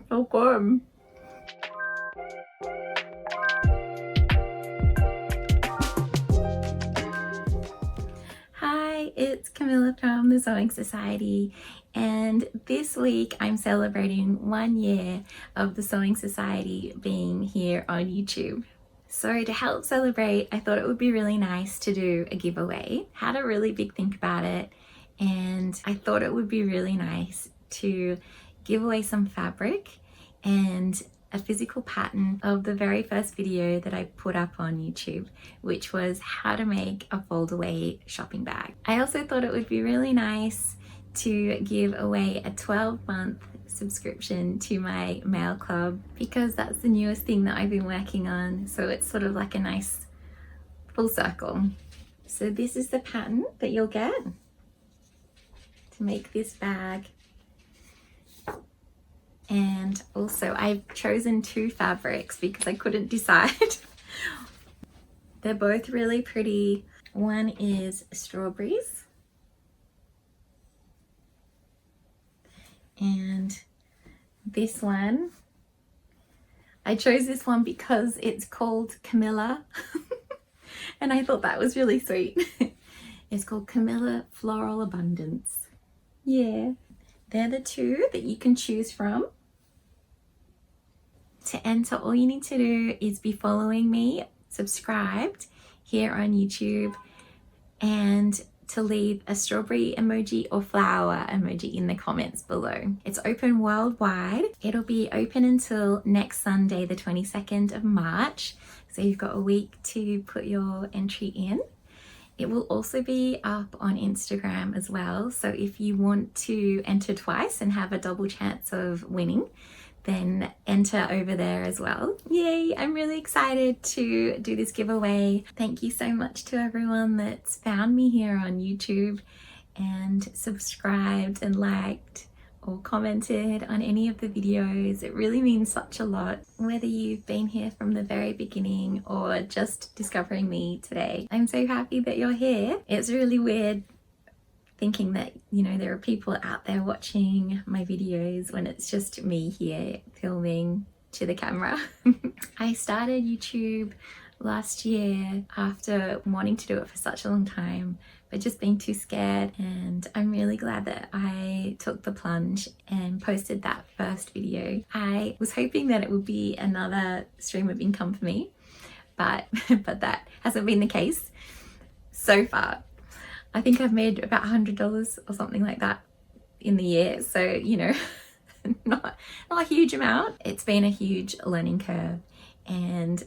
So good. Hi, it's Camilla from the Sewing Society, and this week I'm celebrating 1 year of the Sewing Society being here on YouTube. So to help celebrate, I thought it would be really nice to do a giveaway. Had a really big think about it, and I thought it would be really nice to give away some fabric and a physical pattern of the very first video that I put up on YouTube, which was how to make a fold away shopping bag. I also thought it would be really nice to give away a 12-month subscription to my mail club, because that's the newest thing that I've been working on, so it's sort of like a nice full circle. So this is the pattern that you'll get to make this bag. And also I've chosen 2 fabrics because I couldn't decide. They're both really pretty. One is strawberries, and this one, I chose this one because it's called Camilla and I thought that was really sweet. It's called Camilla Floral Abundance. Yeah, they're the 2 that you can choose from. To enter, all you need to do is be following me, subscribed here on YouTube, and to leave a strawberry emoji or flower emoji in the comments below. It's open worldwide. It'll be open until next Sunday, the 22nd of March. So you've got a week to put your entry in. It will also be up on Instagram as well. So if you want to enter twice and have a double chance of winning, then enter over there as well. Yay, I'm really excited to do this giveaway. Thank you so much to everyone that's found me here on YouTube and subscribed and liked or commented on any of the videos. It really means such a lot, whether you've been here from the very beginning or just discovering me today. I'm so happy that you're here. It's really weird thinking that, you know, there are people out there watching my videos when it's just me here filming to the camera. I started YouTube last year after wanting to do it for such a long time, but just being too scared, and I'm really glad that I took the plunge and posted that first video. I was hoping that it would be another stream of income for me, but that hasn't been the case so far. I think I've made about $100 or something like that in the year. So, you know, not a huge amount. It's been a huge learning curve, and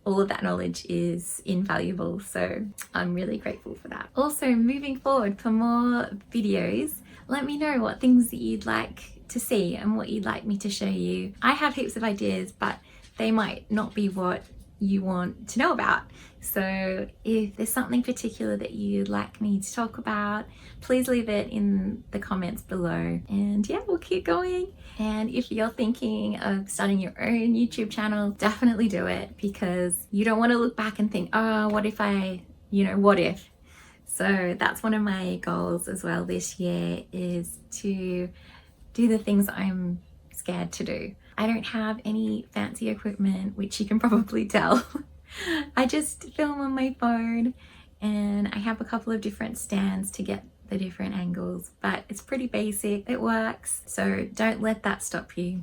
all of that knowledge is invaluable. So I'm really grateful for that. Also, moving forward for more videos, let me know what things that you'd like to see and what you'd like me to show you. I have heaps of ideas, but they might not be what you want to know about. So if there's something particular that you'd like me to talk about, please leave it in the comments below, and yeah, we'll keep going. And if you're thinking of starting your own YouTube channel, definitely do it, because you don't want to look back and think, oh, what if I, you know, what if? So that's one of my goals as well this year, is to do the things I'm scared to do. I don't have any fancy equipment, which you can probably tell. I just film on my phone, and I have a couple of different stands to get the different angles, but it's pretty basic. It works, so don't let that stop you.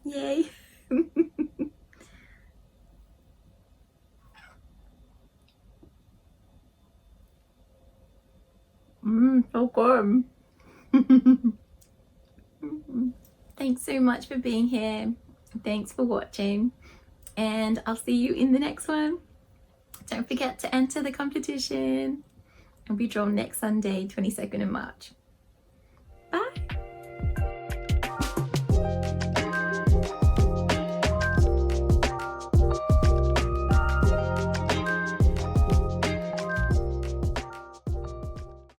Yay. So good. Thanks so much for being here. Thanks for watching, and I'll see you in the next one. Don't forget to enter the competition. It'll be drawn next Sunday, 22nd of March.